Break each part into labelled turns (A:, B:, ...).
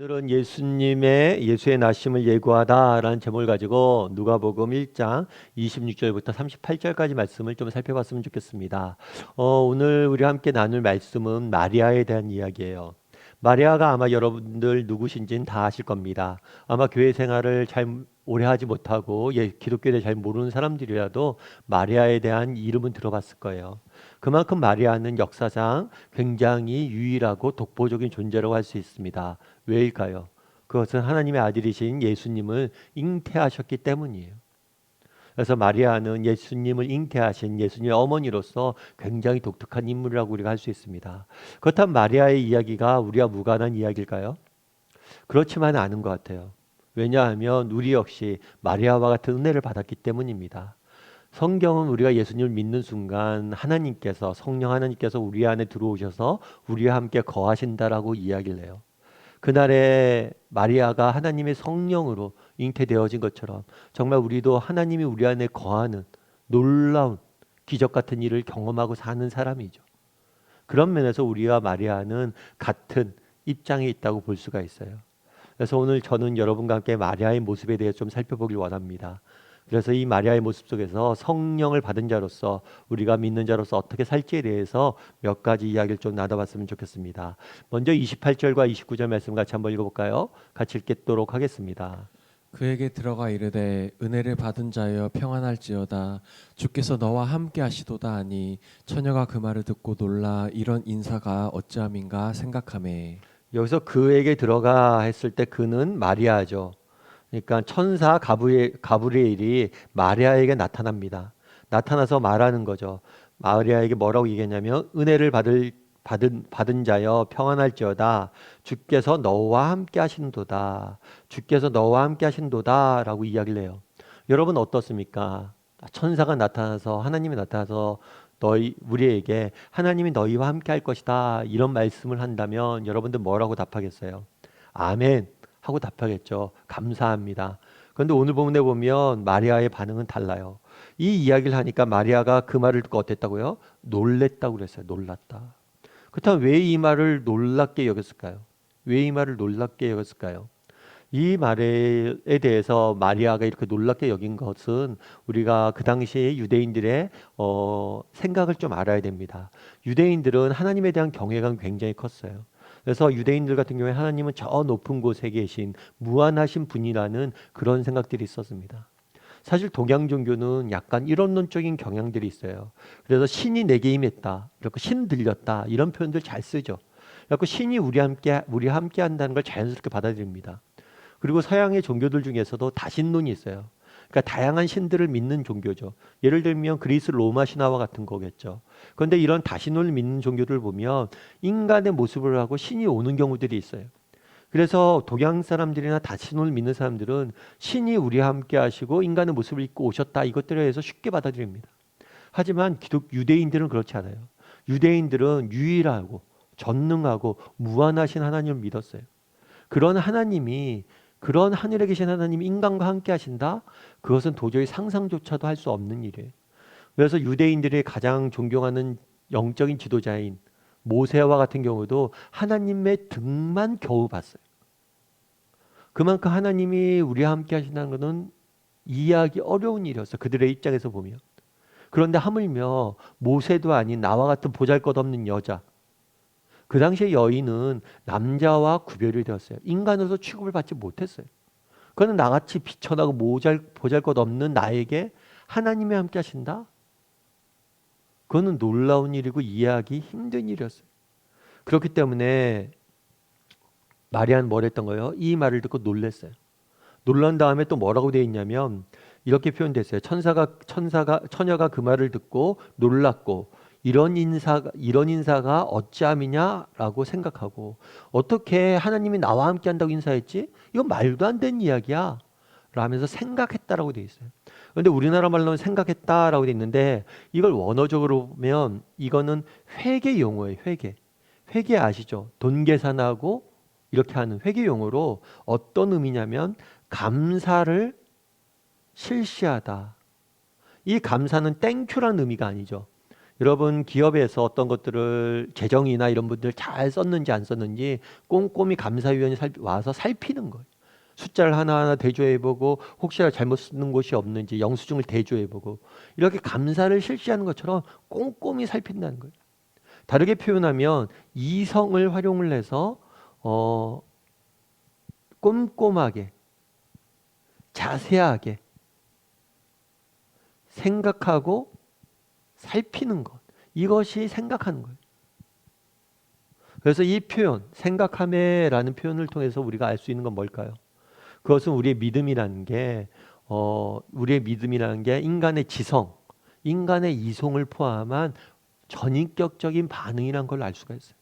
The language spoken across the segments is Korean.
A: 오늘은 예수의 나심을 예고하다라는 제목을 가지고 누가복음 1장 26절부터 38절까지 말씀을 좀 살펴봤으면 좋겠습니다. 오늘 우리 함께 나눌 말씀은 마리아에 대한 이야기예요. 마리아가 아마 여러분들 누구신지는 다 아실 겁니다. 아마 교회 생활을 잘 오래 하지 못하고 기독교를 잘 모르는 사람들이라도 마리아에 대한 이름은 들어봤을 거예요. 그만큼 마리아는 역사상 굉장히 유일하고 독보적인 존재라고 할 수 있습니다. 왜일까요? 그것은 하나님의 아들이신 예수님을 잉태하셨기 때문이에요. 그래서 마리아는 예수님을 잉태하신 예수님의 어머니로서 굉장히 독특한 인물이라고 우리가 할 수 있습니다. 그렇다면 마리아의 이야기가 우리와 무관한 이야기일까요? 그렇지만 않은 것 같아요. 왜냐하면 우리 역시 마리아와 같은 은혜를 받았기 때문입니다. 성경은 우리가 예수님을 믿는 순간 성령 하나님께서 우리 안에 들어오셔서 우리와 함께 거하신다라고 이야기를 해요. 그날에 마리아가 하나님의 성령으로 잉태되어진 것처럼 정말 우리도 하나님이 우리 안에 거하는 놀라운 기적 같은 일을 경험하고 사는 사람이죠. 그런 면에서 우리와 마리아는 같은 입장에 있다고 볼 수가 있어요. 그래서 오늘 저는 여러분과 함께 마리아의 모습에 대해 좀 살펴보길 원합니다. 그래서 이 마리아의 모습 속에서 성령을 받은 자로서 우리가 믿는 자로서 어떻게 살지에 대해서 몇 가지 이야기를 좀 나눠봤으면 좋겠습니다. 먼저 28절과 29절 말씀 같이 한번 읽어볼까요? 같이 읽도록 하겠습니다.
B: 그에게 들어가 이르되 은혜를 받은 자여 평안할지어다 주께서 너와 함께 하시도다 하니 처녀가 그 말을 듣고 놀라 이런 인사가 어찌함인가 생각하매.
A: 여기서 그에게 들어가 했을 때 그는 마리아죠. 그러니까 천사 가브리엘이 마리아에게 나타납니다. 나타나서 말하는 거죠. 마리아에게 뭐라고 얘기했냐면 은혜를 받은 자여 평안할지어다 주께서 너와 함께 하신도다. 주께서 너와 함께 하신도다라고 이야기를 해요. 여러분 어떻습니까? 천사가 나타나서 하나님이 나타나서 우리에게 하나님이 너희와 함께 할 것이다 이런 말씀을 한다면 여러분들 뭐라고 답하겠어요? 아멘 하고 답하겠죠. 감사합니다. 그런데 오늘 본문에 보면 마리아의 반응은 달라요. 이 이야기를 하니까 마리아가 그 말을 듣고 어땠다고요? 놀랬다고 그랬어요. 놀랐다. 그렇다면 왜 이 말을 놀랍게 여겼을까요? 왜 이 말을 놀랍게 여겼을까요? 이 말에 대해서 마리아가 이렇게 놀랍게 여긴 것은 우리가 그 당시에 유대인들의 생각을 좀 알아야 됩니다. 유대인들은 하나님에 대한 경외감 굉장히 컸어요. 그래서 유대인들 같은 경우에 하나님은 저 높은 곳에 계신 무한하신 분이라는 그런 생각들이 있었습니다. 사실 동양 종교는 약간 이론론적인 경향들이 있어요. 그래서 신이 내게 임했다, 이렇게 신 들렸다 이런 표현들 잘 쓰죠. 그래서 신이 우리와 함께 한다는 걸 자연스럽게 받아들입니다. 그리고 서양의 종교들 중에서도 다신론이 있어요. 그러니까 다양한 신들을 믿는 종교죠. 예를 들면 그리스 로마 신화와 같은 거겠죠. 그런데 이런 다신론을 믿는 종교들 보면 인간의 모습을 하고 신이 오는 경우들이 있어요. 그래서 동양 사람들이나 다신론을 믿는 사람들은 신이 우리와 함께 하시고 인간의 모습을 입고 오셨다 이것들에 대해서 쉽게 받아들입니다. 하지만 유대인들은 그렇지 않아요. 유대인들은 유일하고 전능하고 무한하신 하나님을 믿었어요. 그런 하늘에 계신 하나님이 인간과 함께 하신다? 그것은 도저히 상상조차도 할 수 없는 일이에요. 그래서 유대인들이 가장 존경하는 영적인 지도자인 모세와 같은 경우도 하나님의 등만 겨우 봤어요. 그만큼 하나님이 우리와 함께 하신다는 것은 이해하기 어려운 일이었어요. 그들의 입장에서 보면. 그런데 하물며 모세도 아닌 나와 같은 보잘것없는 여자, 그 당시에 여인은 남자와 구별이 되었어요. 인간으로서 취급을 받지 못했어요. 그는 나같이 비천하고 보잘것없는 나에게 하나님이 함께 하신다? 그거는 놀라운 일이고 이해하기 힘든 일이었어요. 그렇기 때문에 마리아는 뭘 했던 거예요? 이 말을 듣고 놀랐어요. 놀란 다음에 또 뭐라고 되어 있냐면 이렇게 표현됐어요. 처녀가 그 말을 듣고 놀랐고 이런 인사가 어찌함이냐라고 생각하고 어떻게 하나님이 나와 함께 한다고 인사했지? 이건 말도 안 되는 이야기야 라면서 생각했다라고 되어 있어요. 그런데 우리나라 말로는 생각했다라고 되어 있는데 이걸 원어적으로 보면 이거는 회계 용어예요. 회계 아시죠? 돈 계산하고 이렇게 하는 회계 용어로 어떤 의미냐면 감사를 실시하다. 이 감사는 땡큐라는 의미가 아니죠. 여러분 기업에서 어떤 것들을 재정이나 이런 분들 잘 썼는지 안 썼는지 꼼꼼히 감사위원이 와서 살피는 거예요. 숫자를 하나하나 대조해보고 혹시나 잘못 쓰는 곳이 없는지 영수증을 대조해보고 이렇게 감사를 실시하는 것처럼 꼼꼼히 살핀다는 거예요. 다르게 표현하면 이성을 활용을 해서 꼼꼼하게 자세하게 생각하고 살피는 것. 이것이 생각하는 거예요. 그래서 이 표현, 생각하매라는 표현을 통해서 우리가 알 수 있는 건 뭘까요? 그것은 우리의 믿음이라는 게, 인간의 지성, 인간의 이성을 포함한 전인격적인 반응이란 걸 알 수가 있어요.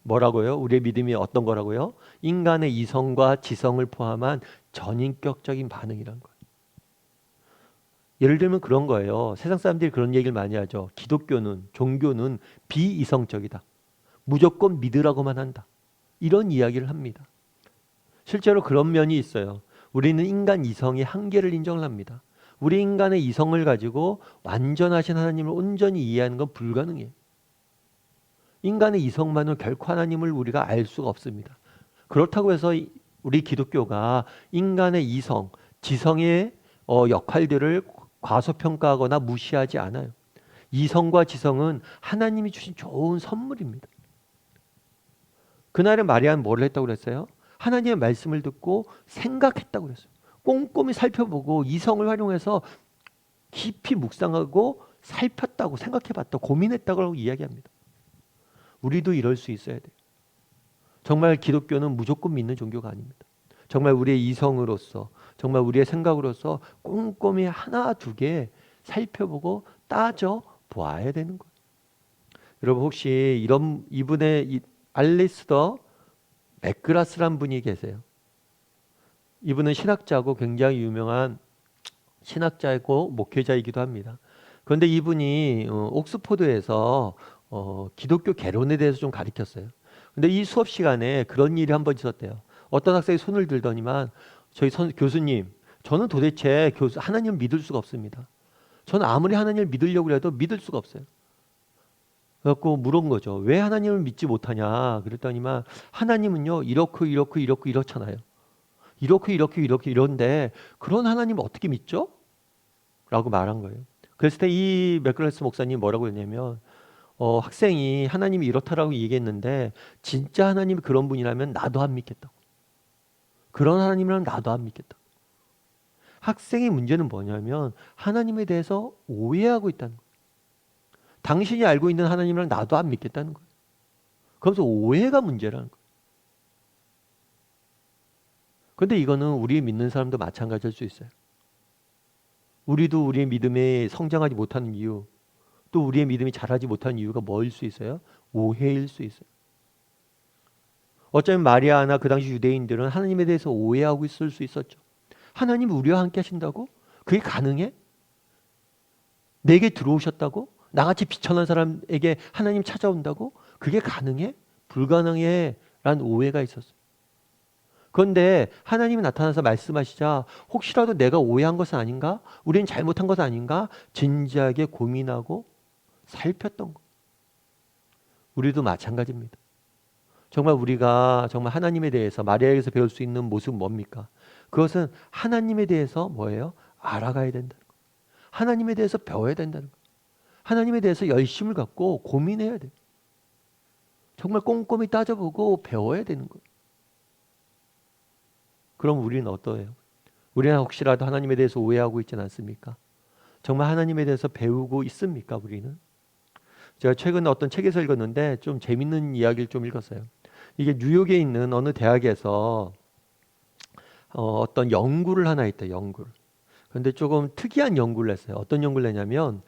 A: 뭐라고요? 우리의 믿음이 어떤 거라고요? 인간의 이성과 지성을 포함한 전인격적인 반응이란 거예요. 예를 들면 그런 거예요. 세상 사람들이 그런 얘기를 많이 하죠. 기독교는, 종교는 비이성적이다. 무조건 믿으라고만 한다. 이런 이야기를 합니다. 실제로 그런 면이 있어요. 우리는 인간 이성의 한계를 인정을 합니다. 우리 인간의 이성을 가지고 완전하신 하나님을 온전히 이해하는 건 불가능해요. 인간의 이성만으로 결코 하나님을 우리가 알 수가 없습니다. 그렇다고 해서 우리 기독교가 인간의 이성, 지성의 역할들을 과소평가하거나 무시하지 않아요. 이성과 지성은 하나님이 주신 좋은 선물입니다. 그날에 마리아는 뭐를 했다고 그랬어요? 하나님의 말씀을 듣고 생각했다고 그랬어요. 꼼꼼히 살펴보고 이성을 활용해서 깊이 묵상하고 살폈다고 생각해봤다, 고민했다고 이야기합니다. 우리도 이럴 수 있어야 돼요. 정말 기독교는 무조건 믿는 종교가 아닙니다. 정말 우리의 이성으로서, 정말 우리의 생각으로서 꼼꼼히 하나 두 개 살펴보고 따져 보아야 되는 거예요. 여러분 혹시 이분의 알리스더 맥그라스란 분이 계세요. 이분은 신학자고 굉장히 유명한 신학자이고 목회자이기도 합니다. 그런데 이분이 옥스포드에서 기독교 개론에 대해서 좀 가르쳤어요. 근데 이 수업 시간에 그런 일이 한 번 있었대요. 어떤 학생이 손을 들더니만 저희 교수님, 저는 도대체 하나님을 믿을 수가 없습니다. 저는 아무리 하나님을 믿으려고 해도 믿을 수가 없어요. 그래갖고 물은 거죠. 왜 하나님을 믿지 못하냐 그랬더니만 하나님은요 이렇고 이렇잖아요. 이렇게 이런데 그런 하나님을 어떻게 믿죠? 라고 말한 거예요. 그랬을 때 이 맥그레스 목사님이 뭐라고 했냐면 학생이 하나님이 이렇다라고 얘기했는데 진짜 하나님이 그런 분이라면 나도 안 믿겠다고. 그런 하나님이라면 나도 안 믿겠다고. 학생의 문제는 뭐냐면 하나님에 대해서 오해하고 있다는 거예요. 당신이 알고 있는 하나님이랑 나도 안 믿겠다는 거예요. 그러면서 오해가 문제라는 거예요. 그런데 이거는 우리 믿는 사람도 마찬가지일 수 있어요. 우리도 우리의 믿음에 성장하지 못하는 이유, 또 우리의 믿음이 자라지 못하는 이유가 뭐일 수 있어요? 오해일 수 있어요. 어쩌면 마리아나 그 당시 유대인들은 하나님에 대해서 오해하고 있을 수 있었죠. 하나님이 우리와 함께 하신다고? 그게 가능해? 내게 들어오셨다고? 나같이 비천한 사람에게 하나님 찾아온다고? 그게 가능해? 불가능해 라는 오해가 있었어요. 그런데 하나님이 나타나서 말씀하시자 혹시라도 내가 오해한 것은 아닌가? 우리는 잘못한 것은 아닌가? 진지하게 고민하고 살폈던 것. 우리도 마찬가지입니다. 정말 우리가 정말 하나님에 대해서 마리아에게서 배울 수 있는 모습은 뭡니까? 그것은 하나님에 대해서 뭐예요? 알아가야 된다는 거. 하나님에 대해서 배워야 된다는 거. 하나님에 대해서 열심을 갖고 고민해야 돼요. 정말 꼼꼼히 따져보고 배워야 되는 거예요. 그럼 우리는 어떠해요? 우리는 혹시라도 하나님에 대해서 오해하고 있지는 않습니까? 정말 하나님에 대해서 배우고 있습니까? 우리는? 제가 최근에 어떤 책에서 읽었는데 좀 재밌는 이야기를 좀 읽었어요. 이게 뉴욕에 있는 어느 대학에서 어떤 연구를 하나 했대요. 연구를. 그런데 조금 특이한 연구를 했어요. 어떤 연구를 했냐면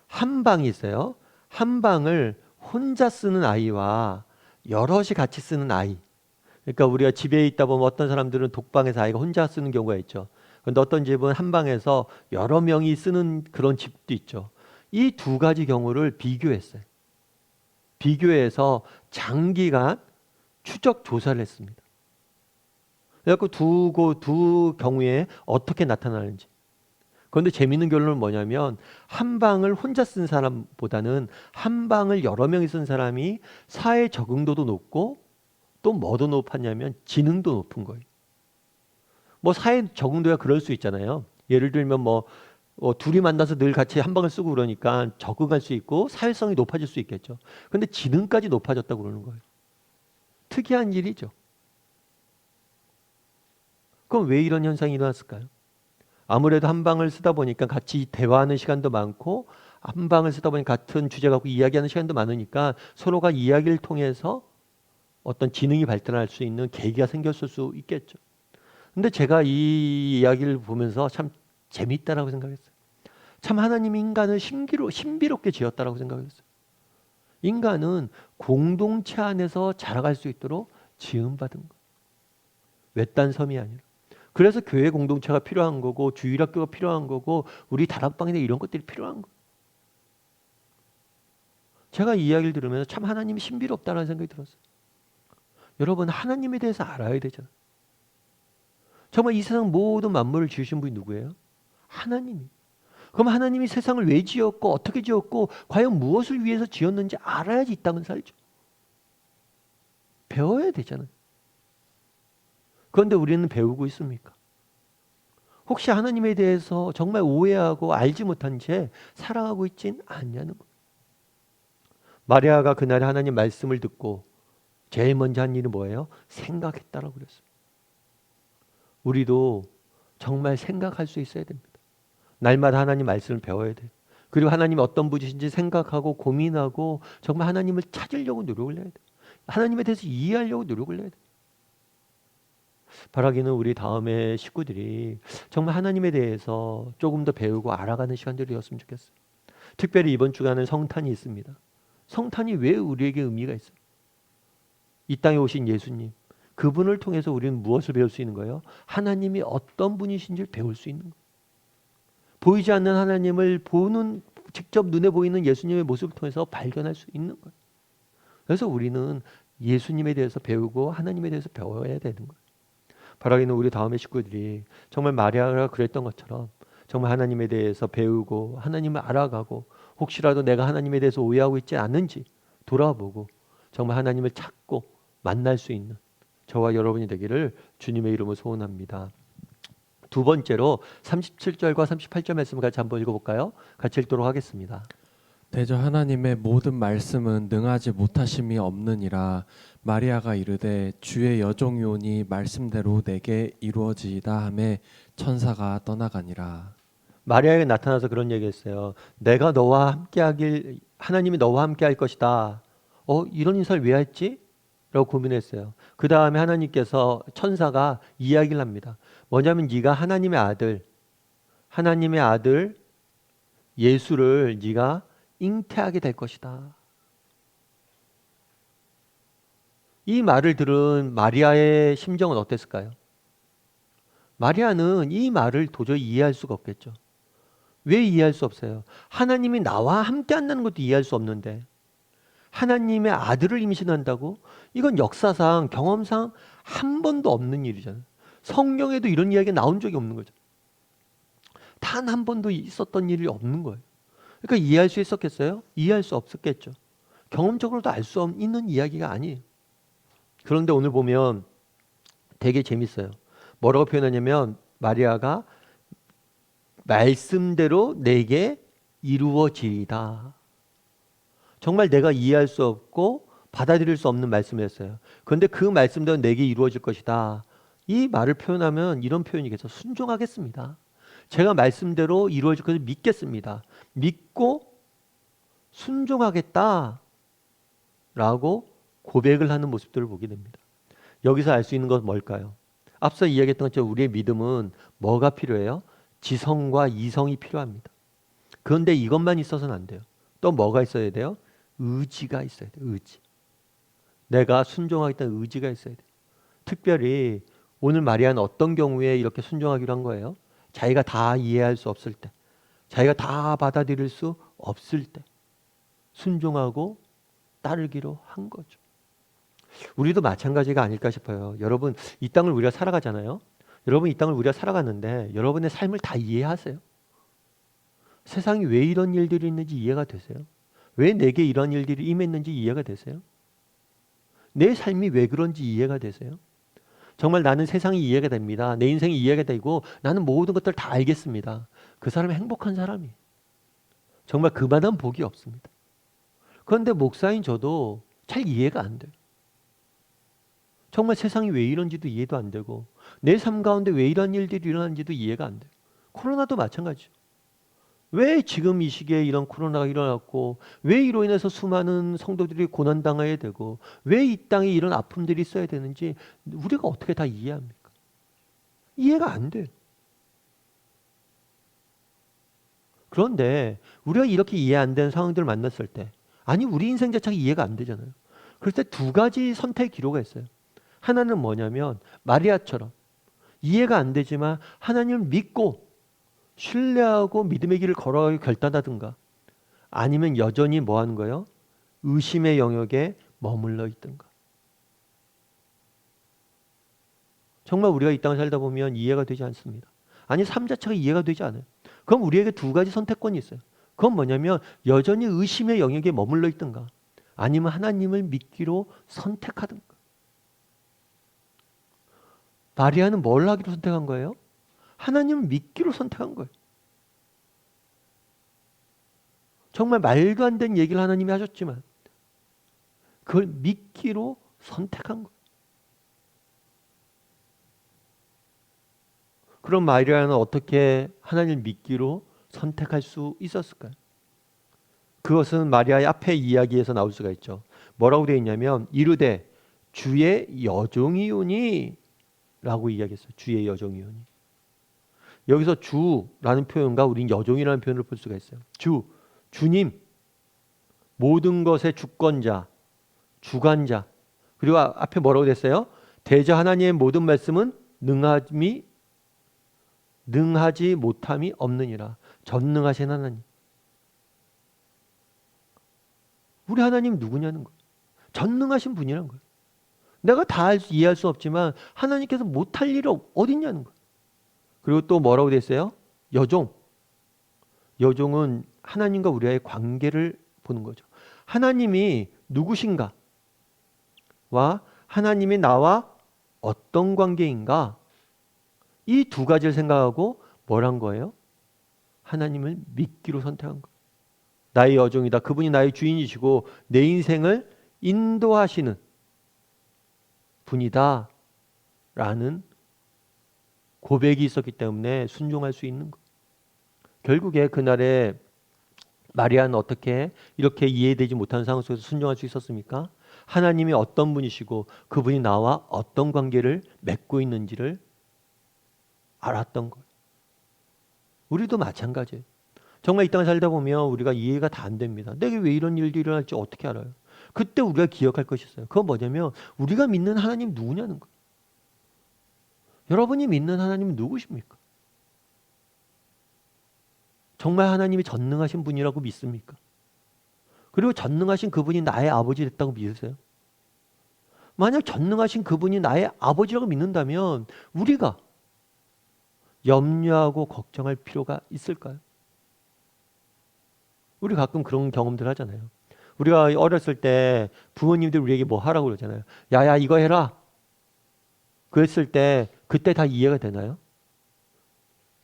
A: 한 방이 있어요. 한 방을 혼자 쓰는 아이와 여럿이 같이 쓰는 아이. 그러니까 우리가 집에 있다 보면 어떤 사람들은 독방에서 아이가 혼자 쓰는 경우가 있죠. 그런데 어떤 집은 한 방에서 여러 명이 쓰는 그런 집도 있죠. 이 두 가지 경우를 비교했어요. 비교해서 장기간 추적 조사를 했습니다. 그래서 두 경우에 어떻게 나타나는지. 그런데 재미있는 결론은 뭐냐면 한 방을 혼자 쓴 사람보다는 한 방을 여러 명이 쓴 사람이 사회 적응도도 높고 또 뭐도 높았냐면 지능도 높은 거예요. 뭐 사회 적응도야 그럴 수 있잖아요. 예를 들면 둘이 만나서 늘 같이 한 방을 쓰고 그러니까 적응할 수 있고 사회성이 높아질 수 있겠죠. 근데 지능까지 높아졌다고 그러는 거예요. 특이한 일이죠. 그럼 왜 이런 현상이 일어났을까요? 아무래도 한 방을 쓰다 보니까 같이 대화하는 시간도 많고 한 방을 쓰다 보니 같은 주제 갖고 이야기하는 시간도 많으니까 서로가 이야기를 통해서 어떤 지능이 발전할 수 있는 계기가 생겼을 수 있겠죠. 근데 제가 이 이야기를 보면서 참 재밌다라고 생각했어요. 참 하나님이 인간을 신비롭게 지었다라고 생각했어요. 인간은 공동체 안에서 자라갈 수 있도록 지음받은 거. 외딴 섬이 아니라. 그래서 교회 공동체가 필요한 거고 주일학교가 필요한 거고 우리 다락방이나 이런 것들이 필요한 거. 제가 이 이야기를 들으면서 참 하나님이 신비롭다는 생각이 들었어요. 여러분 하나님에 대해서 알아야 되잖아요. 정말 이 세상 모든 만물을 지으신 분이 누구예요? 하나님이. 그럼 하나님이 세상을 왜 지었고 어떻게 지었고 과연 무엇을 위해서 지었는지 알아야지 이 땅은 살죠. 배워야 되잖아요. 그런데 우리는 배우고 있습니까? 혹시 하나님에 대해서 정말 오해하고 알지 못한 채 살아가고 있진 않냐는 거예요. 마리아가 그날에 하나님 말씀을 듣고 제일 먼저 한 일은 뭐예요? 생각했다라고 그랬어요. 우리도 정말 생각할 수 있어야 됩니다. 날마다 하나님 말씀을 배워야 돼요. 그리고 하나님이 어떤 분이신지 생각하고 고민하고 정말 하나님을 찾으려고 노력을 해야 돼요. 하나님에 대해서 이해하려고 노력을 해야 돼요. 바라기는 우리 다음에 식구들이 정말 하나님에 대해서 조금 더 배우고 알아가는 시간들이었으면 좋겠어요. 특별히 이번 주간은 성탄이 있습니다. 성탄이 왜 우리에게 의미가 있어요? 이 땅에 오신 예수님, 그분을 통해서 우리는 무엇을 배울 수 있는 거예요? 하나님이 어떤 분이신지를 배울 수 있는 거예요. 보이지 않는 하나님을 보는, 직접 눈에 보이는 예수님의 모습을 통해서 발견할 수 있는 거예요. 그래서 우리는 예수님에 대해서 배우고 하나님에 대해서 배워야 되는 거예요. 바라기는 우리 다음의 식구들이 정말 마리아가 그랬던 것처럼 정말 하나님에 대해서 배우고 하나님을 알아가고 혹시라도 내가 하나님에 대해서 오해하고 있지 않은지 돌아보고 정말 하나님을 찾고 만날 수 있는 저와 여러분이 되기를 주님의 이름으로 소원합니다. 두 번째로 37절과 38절 말씀을 같이 한번 읽어볼까요? 같이 읽도록 하겠습니다.
B: 대저 하나님의 모든 말씀은 능하지 못하심이 없느니라. 마리아가 이르되 주의 여종이오니 말씀대로 내게 이루어지이다 하매 천사가 떠나가니라.
A: 마리아에게 나타나서 그런 얘기했어요. 내가 너와 함께하길 하나님이 너와 함께할 것이다. 이런 인사를 왜 했지? 라고 고민했어요. 그 다음에 하나님께서 천사가 이야기를 합니다. 뭐냐면 네가 하나님의 아들 예수를 네가 잉태하게 될 것이다. 이 말을 들은 마리아의 심정은 어땠을까요? 마리아는 이 말을 도저히 이해할 수가 없겠죠. 왜 이해할 수 없어요? 하나님이 나와 함께 한다는 것도 이해할 수 없는데 하나님의 아들을 임신한다고? 이건 역사상 경험상 한 번도 없는 일이잖아요. 성경에도 이런 이야기가 나온 적이 없는 거죠. 단 한 번도 있었던 일이 없는 거예요. 그러니까 이해할 수 있었겠어요? 이해할 수 없었겠죠. 경험적으로도 알 수 있는 이야기가 아니에요. 그런데 오늘 보면 되게 재밌어요. 뭐라고 표현하냐면 마리아가 말씀대로 내게 이루어지리다. 정말 내가 이해할 수 없고 받아들일 수 없는 말씀을 했어요. 그런데 그 말씀대로 내게 이루어질 것이다. 이 말을 표현하면 이런 표현이겠죠. 순종하겠습니다. 제가 말씀대로 이루어질 것을 믿겠습니다. 믿고 순종하겠다 라고 고백을 하는 모습들을 보게 됩니다. 여기서 알 수 있는 것은 뭘까요? 앞서 이야기했던 것처럼 우리의 믿음은 뭐가 필요해요? 지성과 이성이 필요합니다. 그런데 이것만 있어서는 안 돼요. 또 뭐가 있어야 돼요? 의지가 있어야 돼요. 의지. 내가 순종하겠다는 의지가 있어야 돼요. 특별히 오늘 마리아는 어떤 경우에 이렇게 순종하기로 한 거예요? 자기가 다 이해할 수 없을 때, 자기가 다 받아들일 수 없을 때 순종하고 따르기로 한 거죠. 우리도 마찬가지가 아닐까 싶어요. 여러분, 이 땅을 우리가 살아가잖아요. 여러분, 이 땅을 우리가 살아가는데 여러분의 삶을 다 이해하세요? 세상에 왜 이런 일들이 있는지 이해가 되세요? 왜 내게 이런 일들이 임했는지 이해가 되세요? 내 삶이 왜 그런지 이해가 되세요? 정말 나는 세상이 이해가 됩니다. 내 인생이 이해가 되고 나는 모든 것들을 다 알겠습니다. 그 사람은 행복한 사람이에요. 정말 그만한 복이 없습니다. 그런데 목사인 저도 잘 이해가 안 돼요. 정말 세상이 왜 이런지도 이해도 안 되고 내 삶 가운데 왜 이런 일들이 일어나는지도 이해가 안 돼요. 코로나도 마찬가지죠. 왜 지금 이 시기에 이런 코로나가 일어났고 왜 이로 인해서 수많은 성도들이 고난당해야 되고 왜 이 땅에 이런 아픔들이 있어야 되는지 우리가 어떻게 다 이해합니까? 이해가 안 돼요. 그런데 우리가 이렇게 이해 안 되는 상황들을 만났을 때 아니 우리 인생 자체가 이해가 안 되잖아요. 그럴 때 두 가지 선택의 기로가 있어요. 하나는 뭐냐면 마리아처럼 이해가 안 되지만 하나님을 믿고 신뢰하고 믿음의 길을 걸어가기 결단하든가 아니면 여전히 뭐 하는 거예요? 의심의 영역에 머물러 있든가. 정말 우리가 이 땅을 살다 보면 이해가 되지 않습니다. 아니 삶 자체가 이해가 되지 않아요. 그럼 우리에게 두 가지 선택권이 있어요. 그건 뭐냐면 여전히 의심의 영역에 머물러 있든가 아니면 하나님을 믿기로 선택하든가. 마리아는 뭘 하기로 선택한 거예요? 하나님을 믿기로 선택한 거예요. 정말 말도 안 되는 얘기를 하나님이 하셨지만 그걸 믿기로 선택한 거예요. 그럼 마리아는 어떻게 하나님을 믿기로 선택할 수 있었을까요? 그것은 마리아의 앞에 이야기에서 나올 수가 있죠. 뭐라고 되어 있냐면 이르되 주의 여종이오니 라고 이야기했어요. 주의 여종이오니. 여기서 주라는 표현과 우린 여종이라는 표현을 볼 수가 있어요. 주님, 모든 것의 주권자, 주관자. 그리고 앞에 뭐라고 됐어요? 대저 하나님의 모든 말씀은 능하지 못함이 없느니라. 전능하신 하나님. 우리 하나님 누구냐는 거예요. 전능하신 분이라는 거예요. 내가 다 이해할 수 없지만 하나님께서 못할 일이 어딨냐는 거예요. 그리고 또 뭐라고 됐어요? 여종. 여종은 하나님과 우리와의 관계를 보는 거죠. 하나님이 누구신가? 와 하나님이 나와 어떤 관계인가? 이 두 가지를 생각하고 뭘 한 거예요? 하나님을 믿기로 선택한 거예요. 나의 여종이다. 그분이 나의 주인이시고 내 인생을 인도하시는 분이다. 라는 고백이 있었기 때문에 순종할 수 있는 거예요. 결국에 그날에 마리아는 어떻게 이렇게 이해되지 못하는 상황 속에서 순종할 수 있었습니까? 하나님이 어떤 분이시고 그분이 나와 어떤 관계를 맺고 있는지를 알았던 거예요. 우리도 마찬가지예요. 정말 이 땅을 살다 보면 우리가 이해가 다 안 됩니다. 내게 왜 이런 일들이 일어날지 어떻게 알아요? 그때 우리가 기억할 것이 있어요. 그건 뭐냐면 우리가 믿는 하나님 누구냐는 거예요. 여러분이 믿는 하나님은 누구십니까? 정말 하나님이 전능하신 분이라고 믿습니까? 그리고 전능하신 그분이 나의 아버지 됐다고 믿으세요? 만약 전능하신 그분이 나의 아버지라고 믿는다면 우리가 염려하고 걱정할 필요가 있을까요? 우리 가끔 그런 경험들 하잖아요. 우리가 어렸을 때 부모님들 우리에게 뭐 하라고 그러잖아요. 야야 이거 해라. 그랬을 때 그때 다 이해가 되나요?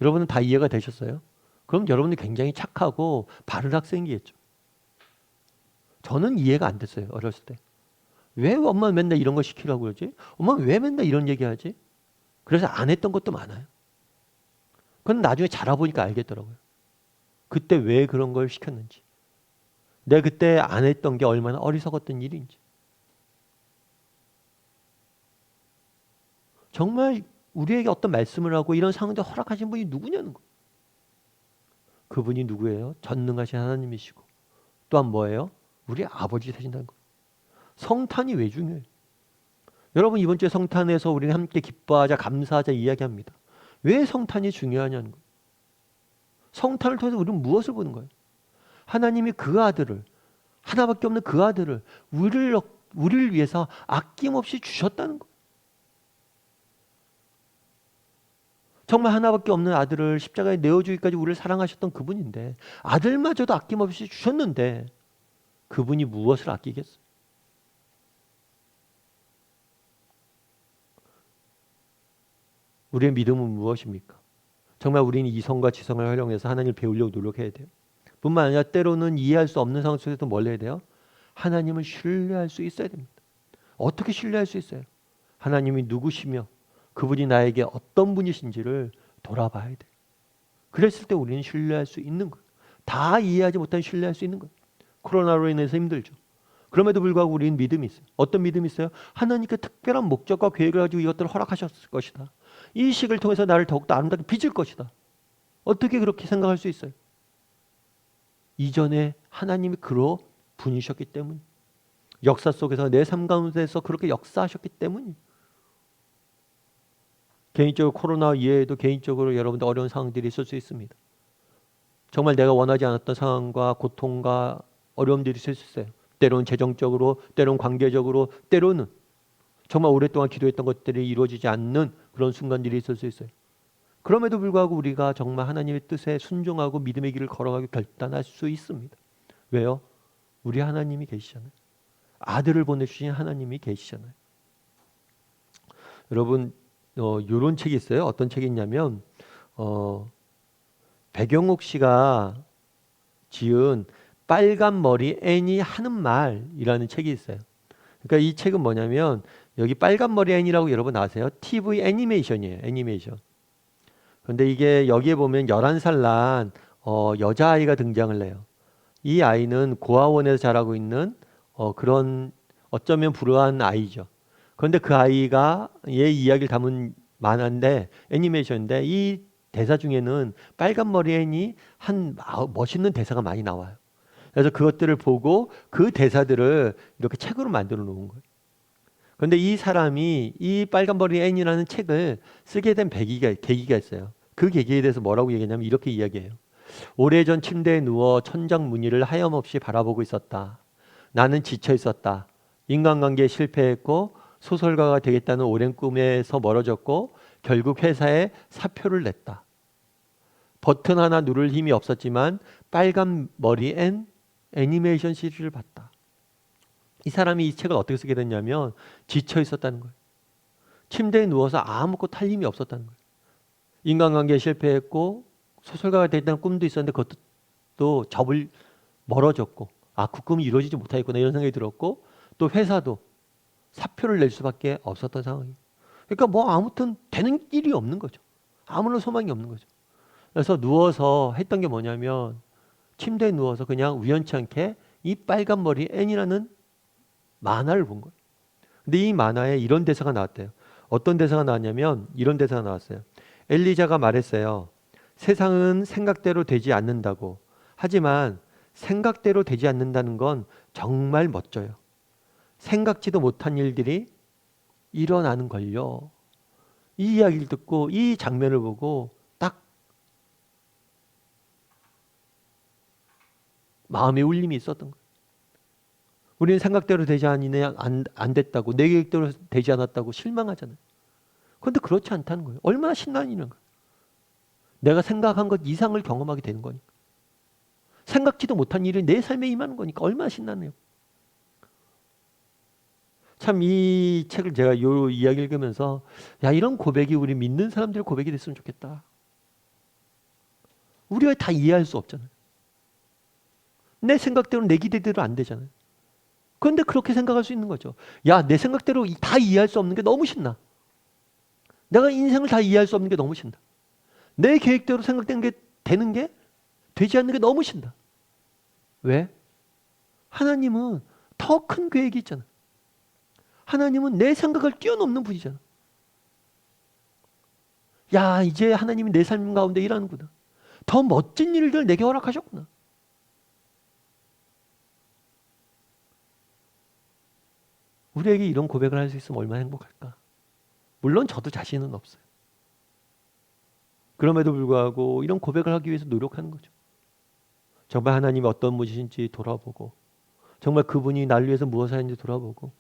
A: 여러분은 다 이해가 되셨어요? 그럼 여러분이 굉장히 착하고 바른 학생이겠죠. 저는 이해가 안 됐어요. 어렸을 때. 왜 엄마 맨날 이런 거 시키라고 그러지? 엄마 왜 맨날 이런 얘기하지? 그래서 안 했던 것도 많아요. 그건 나중에 자라보니까 알겠더라고요. 그때 왜 그런 걸 시켰는지. 내가 그때 안 했던 게 얼마나 어리석었던 일인지. 정말 우리에게 어떤 말씀을 하고 이런 상황들 허락하신 분이 누구냐는 거예요. 그분이 누구예요? 전능하신 하나님이시고 또한 뭐예요? 우리 아버지 되신다는 거예요. 성탄이 왜 중요해요? 여러분 이번 주에 성탄에서 우리가 함께 기뻐하자 감사하자 이야기합니다. 왜 성탄이 중요하냐는 거예요. 성탄을 통해서 우리는 무엇을 보는 거예요? 하나님이 그 아들을 하나밖에 없는 그 아들을 우리를 위해서 아낌없이 주셨다는 거예요. 정말 하나밖에 없는 아들을 십자가에 내어주기까지 우리를 사랑하셨던 그분인데 아들마저도 아낌없이 주셨는데 그분이 무엇을 아끼겠어요? 우리의 믿음은 무엇입니까? 정말 우리는 이성과 지성을 활용해서 하나님을 배우려고 노력해야 돼요. 뿐만 아니라 때로는 이해할 수 없는 상황 속에서 뭘 해야 돼요? 하나님을 신뢰할 수 있어야 됩니다. 어떻게 신뢰할 수 있어요? 하나님이 누구시며 그분이 나에게 어떤 분이신지를 돌아봐야 돼요. 그랬을 때 우리는 신뢰할 수 있는 거예요. 다 이해하지 못하면 신뢰할 수 있는 거예요. 코로나로 인해서 힘들죠. 그럼에도 불구하고 우리는 믿음이 있어요. 어떤 믿음이 있어요? 하나님께 특별한 목적과 계획을 가지고 이것들을 허락하셨을 것이다. 이 식을 통해서 나를 더욱더 아름답게 빚을 것이다. 어떻게 그렇게 생각할 수 있어요? 이전에 하나님이 그러 분이셨기 때문, 역사 속에서 내 삶 가운데서 그렇게 역사하셨기 때문이. 개인적으로 코로나 이외에도 개인적으로 여러분들 어려운 상황들이 있을 수 있습니다. 정말 내가 원하지 않았던 상황과 고통과 어려움들이 있을 수 있어요. 때로는 재정적으로, 때로는 관계적으로, 때로는 정말 오랫동안 기도했던 것들이 이루어지지 않는 그런 순간들이 있을 수 있어요. 그럼에도 불구하고 우리가 정말 하나님의 뜻에 순종하고 믿음의 길을 걸어가기 결단할 수 있습니다. 왜요? 우리 하나님이 계시잖아요. 아들을 보내주신 하나님이 계시잖아요. 여러분 이런 책이 있어요. 어떤 책이 있냐면 백영옥 씨가 지은 빨간 머리 애니 하는 말이라는 책이 있어요. 그러니까 이 책은 뭐냐면 여기 빨간 머리 애니라고 여러분 아세요? TV 애니메이션이에요. 애니메이션. 그런데 이게 여기에 보면 11살 난 여자아이가 등장을 해요. 이 아이는 고아원에서 자라고 있는 그런 어쩌면 불우한 아이죠. 그런데 그 아이가 얘 이야기를 담은 만화인데 애니메이션인데 이 대사 중에는 빨간 머리 애니 한 멋있는 대사가 많이 나와요. 그래서 그것들을 보고 그 대사들을 이렇게 책으로 만들어 놓은 거예요. 그런데 이 사람이 이 빨간 머리 애니라는 책을 쓰게 된 계기가 있어요. 그 계기에 대해서 뭐라고 얘기하냐면 이렇게 이야기해요. 오래전 침대에 누워 천장 무늬를 하염없이 바라보고 있었다. 나는 지쳐 있었다. 인간관계에 실패했고 소설가가 되겠다는 오랜 꿈에서 멀어졌고 결국 회사에 사표를 냈다. 버튼 하나 누를 힘이 없었지만 빨간 머리 앤 애니메이션 시리즈를 봤다. 이 사람이 이 책을 어떻게 쓰게 됐냐면 지쳐 있었다는 거예요. 침대에 누워서 아무것도 할 힘이 없었다는 거예요. 인간관계에 실패했고 소설가가 되겠다는 꿈도 있었는데 그것도 멀어졌고 그 꿈이 이루어지지 못하겠구나 이런 생각이 들었고 또 회사도 사표를 낼 수밖에 없었던 상황이에요. 그러니까 뭐 아무튼 되는 일이 없는 거죠. 아무런 소망이 없는 거죠. 그래서 누워서 했던 게 뭐냐면 침대에 누워서 그냥 우연치 않게 이 빨간 머리 앤이라는 만화를 본 거예요. 근데 이 만화에 이런 대사가 나왔대요. 어떤 대사가 나왔냐면 이런 대사가 나왔어요. 엘리자가 말했어요. 세상은 생각대로 되지 않는다고. 하지만 생각대로 되지 않는다는 건 정말 멋져요. 생각지도 못한 일들이 일어나는 걸요. 이 이야기를 듣고 이 장면을 보고 딱 마음의 울림이 있었던 거예요. 우리는 생각대로 되지 않으냐 안 됐다고 내 계획대로 되지 않았다고 실망하잖아요. 그런데 그렇지 않다는 거예요. 얼마나 신나는 일인 거예요. 내가 생각한 것 이상을 경험하게 되는 거니까. 생각지도 못한 일이 내 삶에 임하는 거니까 얼마나 신나네요. 참 이 책을 제가 요 이야기 읽으면서 야 이런 고백이 우리 믿는 사람들의 고백이 됐으면 좋겠다. 우리가 다 이해할 수 없잖아요. 내 생각대로 내 기대대로 안 되잖아요. 그런데 그렇게 생각할 수 있는 거죠. 야 내 생각대로 다 이해할 수 없는 게 너무 신나. 내가 인생을 다 이해할 수 없는 게 너무 신나. 내 계획대로 생각된 게 되는 게 되지 않는 게 너무 신나. 왜? 하나님은 더 큰 계획이 있잖아. 하나님은 내 생각을 뛰어넘는 분이잖아. 야 이제 하나님이 내 삶 가운데 일하는구나. 더 멋진 일들 내게 허락하셨구나. 우리에게 이런 고백을 할 수 있으면 얼마나 행복할까. 물론 저도 자신은 없어요. 그럼에도 불구하고 이런 고백을 하기 위해서 노력하는 거죠. 정말 하나님이 어떤 분이신지 돌아보고 정말 그분이 날 위해서 무엇을 하는지 돌아보고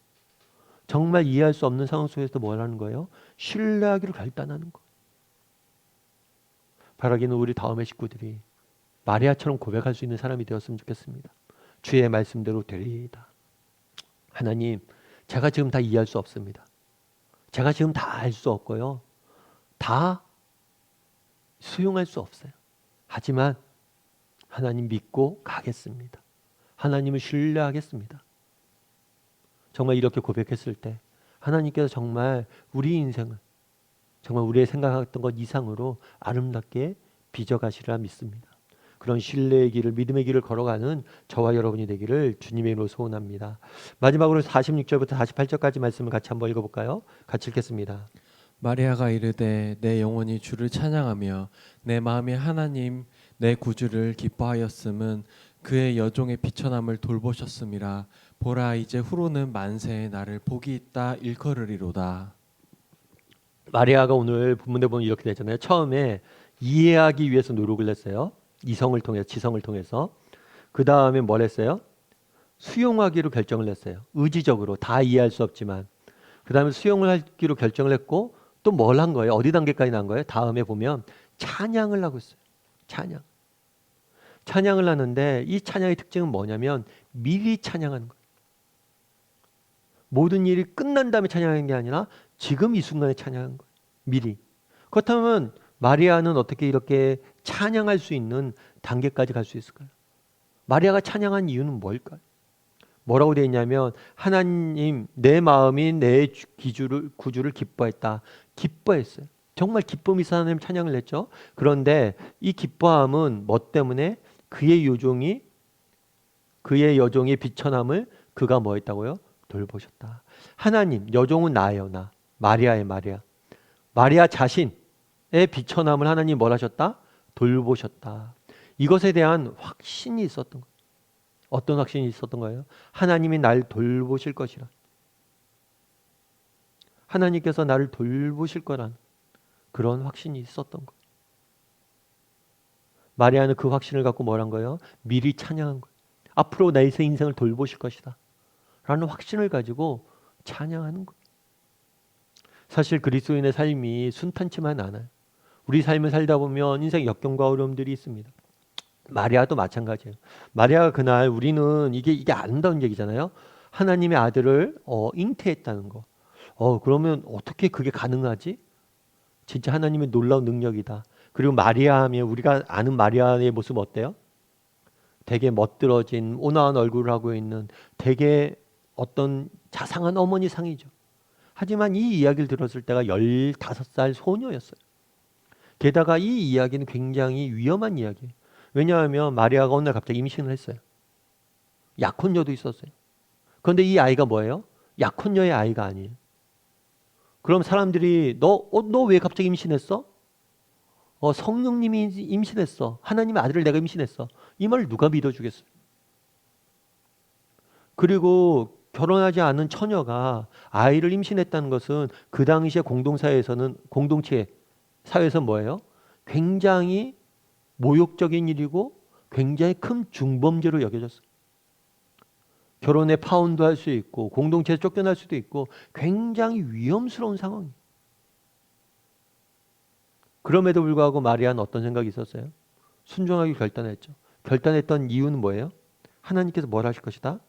A: 정말 이해할 수 없는 상황 속에서 뭘 하는 거예요? 신뢰하기를 결단하는 거. 바라기는 우리 다음의 식구들이 마리아처럼 고백할 수 있는 사람이 되었으면 좋겠습니다. 주의 말씀대로 되리이다. 하나님, 제가 지금 다 이해할 수 없습니다. 제가 지금 다 알 수 없고요. 다 수용할 수 없어요. 하지만 하나님 믿고 가겠습니다. 하나님을 신뢰하겠습니다. 정말 이렇게 고백했을 때 하나님께서 정말 우리 인생을 정말 우리의 생각했던 것 이상으로 아름답게 빚어가시리라 믿습니다. 그런 신뢰의 길을, 믿음의 길을 걸어가는 저와 여러분이 되기를 주님의 이름으로 소원합니다. 마지막으로 46절부터 48절까지 말씀을 같이 한번 읽어볼까요? 같이 읽겠습니다.
B: 마리아가 이르되 내 영혼이 주를 찬양하며 내 마음이 하나님 내 구주를 기뻐하였음은 그의 여종의 비천함을 돌보셨음이라. 보라 이제 후로는 만세에 나를 복이 있다 일컬으리로다.
A: 마리아가 오늘 본문에 보면 이렇게 되잖아요. 처음에 이해하기 위해서 노력을 했어요. 이성을 통해서, 지성을 통해서. 그 다음에 뭘 했어요? 수용하기로 결정을 했어요. 의지적으로 다 이해할 수 없지만. 그 다음에 수용을 하기로 결정을 했고 또 뭘 한 거예요? 어디 단계까지 난 거예요? 다음에 보면 찬양을 하고 있어요. 찬양. 찬양을 하는데 이 찬양의 특징은 뭐냐면 미리 찬양하는 거예요. 모든 일이 끝난 다음에 찬양하는 게 아니라 지금 이 순간에 찬양하는 거예요. 미리. 그렇다면 마리아는 어떻게 이렇게 찬양할 수 있는 단계까지 갈 수 있을까요? 마리아가 찬양한 이유는 뭘까요? 뭐라고 되어 있냐면 하나님 내 마음이 내 구주를 기뻐했다. 기뻐했어요. 정말 기쁨이 있어 하나님 찬양을 했죠. 그런데 이 기뻐함은 뭐 때문에? 그의 여종의 비천함을 그가 뭐 했다고요? 돌보셨다. 하나님, 여종은 나예요. 나. 마리아. 마리아 자신의 비천함을 하나님 뭘 하셨다? 돌보셨다. 이것에 대한 확신이 있었던 거예요. 어떤 확신이 있었던 거예요? 하나님이 날 돌보실 것이라. 하나님께서 나를 돌보실 거란 그런 확신이 있었던 거예요. 마리아는 그 확신을 갖고 뭘 한 거예요? 미리 찬양한 거예요. 앞으로 내 인생을 돌보실 것이다 라는 확신을 가지고 찬양하는 거예요. 사실 그리스도인의 삶이 순탄치만 않아요. 우리 삶을 살다 보면 인생 역경과 어려움들이 있습니다. 마리아도 마찬가지예요. 마리아가 그날 우리는 이게 아름다운 얘기잖아요. 하나님의 아들을 잉태했다는 거. 그러면 어떻게 그게 가능하지? 진짜 하나님의 놀라운 능력이다. 그리고 마리아 하면 우리가 아는 마리아의 모습 어때요? 되게 멋들어진 온화한 얼굴을 하고 있는 되게 어떤 자상한 어머니 상이죠. 하지만 이 이야기를 들었을 때가 15살 소녀였어요. 게다가 이 이야기는 굉장히 위험한 이야기예요. 왜냐하면 마리아가 어느 날 갑자기 임신을 했어요. 약혼녀도 있었어요. 그런데 이 아이가 뭐예요? 약혼녀의 아이가 아니에요. 그럼 사람들이 너 왜 갑자기 임신했어? 성령님이 임신했어. 하나님의 아들을 내가 임신했어. 이 말을 누가 믿어주겠어요? 그리고 결혼하지 않은 처녀가 아이를 임신했다는 것은 그 당시에 공동체 사회에서 뭐예요? 굉장히 모욕적인 일이고 굉장히 큰 중범죄로 여겨졌어요. 결혼에 파혼도 할 수 있고 공동체에서 쫓겨날 수도 있고 굉장히 위험스러운 상황이에요. 그럼에도 불구하고 마리아는 어떤 생각이 있었어요? 순종하기 결단했죠. 결단했던 이유는 뭐예요? 하나님께서 뭘 하실 것이다?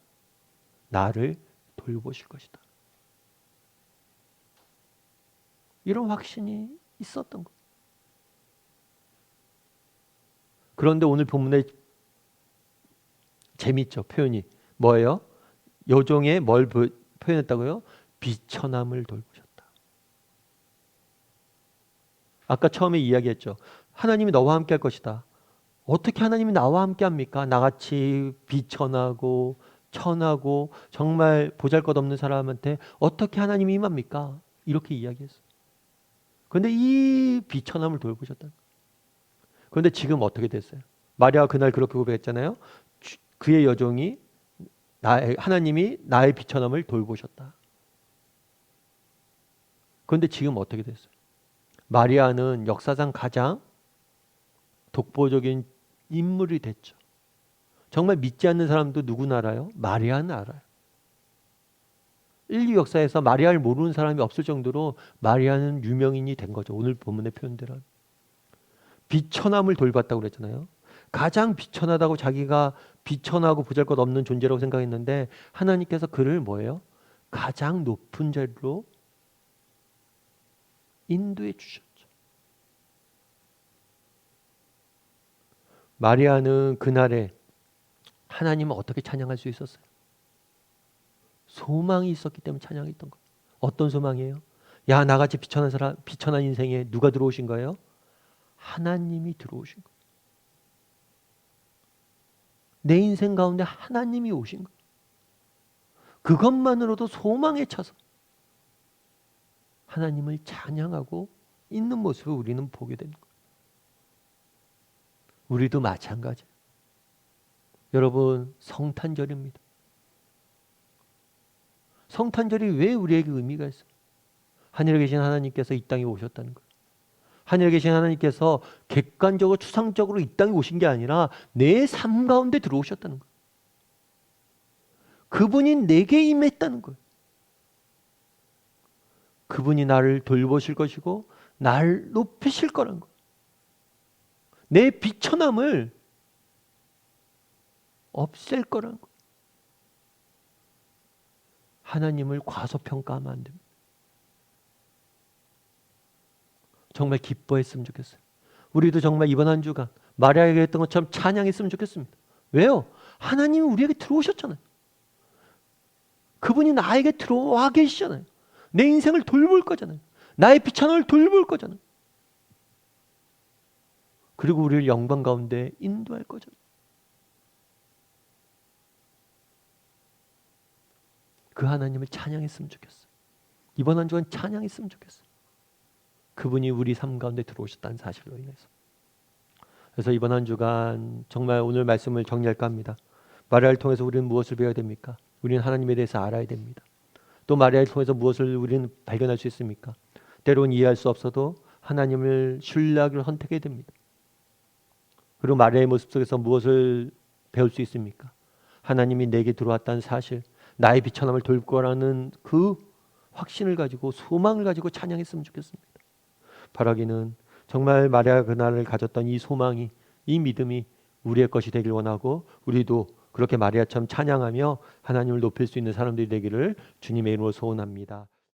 A: 나를 돌보실 것이다. 이런 확신이 있었던 거예요. 그런데 오늘 본문에 재밌죠. 표현이 뭐예요? 여종의 뭘 표현했다고요? 비천함을 돌보셨다. 아까 처음에 이야기했죠. 하나님이 너와 함께 할 것이다. 어떻게 하나님이 나와 함께 합니까? 나같이 비천하고 천하고 정말 보잘것없는 사람한테 어떻게 하나님이 임합니까? 이렇게 이야기했어요. 그런데 이 비천함을 돌보셨다. 그런데 지금 어떻게 됐어요? 마리아가 그날 그렇게 고백했잖아요. 그의 여종이 하나님이 나의 비천함을 돌보셨다. 그런데 지금 어떻게 됐어요? 마리아는 역사상 가장 독보적인 인물이 됐죠. 정말 믿지 않는 사람도 누구나 알아요? 마리아는 알아요. 인류 역사에서 마리아를 모르는 사람이 없을 정도로 마리아는 유명인이 된 거죠. 오늘 본문의 표현대로. 비천함을 돌봤다고 그랬잖아요. 가장 비천하다고 자기가 비천하고 보잘것없는 존재라고 생각했는데 하나님께서 그를 뭐예요? 가장 높은 자리로 인도해 주셨죠. 마리아는 그날에 하나님을 어떻게 찬양할 수 있었어요? 소망이 있었기 때문에 찬양했던 거예요. 어떤 소망이에요? 야, 나같이 비천한 사람, 비천한 인생에 누가 들어오신 거예요? 하나님이 들어오신 거예요. 내 인생 가운데 하나님이 오신 거예요. 그것만으로도 소망에 차서 하나님을 찬양하고 있는 모습을 우리는 보게 되는 거예요. 우리도 마찬가지예요. 여러분, 성탄절입니다. 성탄절이 왜 우리에게 의미가 있어요? 하늘에 계신 하나님께서 이 땅에 오셨다는 거예요. 하늘에 계신 하나님께서 객관적으로 추상적으로 이 땅에 오신 게 아니라 내 삶 가운데 들어오셨다는 거예요. 그분이 내게 임했다는 거예요. 그분이 나를 돌보실 것이고 날 높이실 거라는 거예요. 내 비천함을 없앨 거라는 거예요. 하나님을 과소평가하면 안 됩니다. 정말 기뻐했으면 좋겠어요. 우리도 정말 이번 한 주간 마리아에게 했던 것처럼 찬양했으면 좋겠습니다. 왜요? 하나님이 우리에게 들어오셨잖아요. 그분이 나에게 들어와 계시잖아요. 내 인생을 돌볼 거잖아요. 나의 비천함을 돌볼 거잖아요. 그리고 우리를 영광 가운데 인도할 거잖아요. 그 하나님을 찬양했으면 좋겠어요. 이번 한 주간 찬양했으면 좋겠어요. 그분이 우리 삶 가운데 들어오셨다는 사실로 인해서. 그래서 이번 한 주간 정말 오늘 말씀을 정리할까 합니다. 마리아를 통해서 우리는 무엇을 배워야 됩니까? 우리는 하나님에 대해서 알아야 됩니다. 또 마리아를 통해서 무엇을 우리는 발견할 수 있습니까? 때로는 이해할 수 없어도 하나님을 신뢰하기를 선택해야 됩니다. 그리고 마리아의 모습 속에서 무엇을 배울 수 있습니까? 하나님이 내게 들어왔다는 사실, 나의 비천함을 돌볼 거라는 그 확신을 가지고 소망을 가지고 찬양했으면 좋겠습니다. 바라기는 정말 마리아가 그날을 가졌던 이 소망이, 이 믿음이 우리의 것이 되길 원하고 우리도 그렇게 마리아처럼 찬양하며 하나님을 높일 수 있는 사람들이 되기를 주님의 이름으로 소원합니다.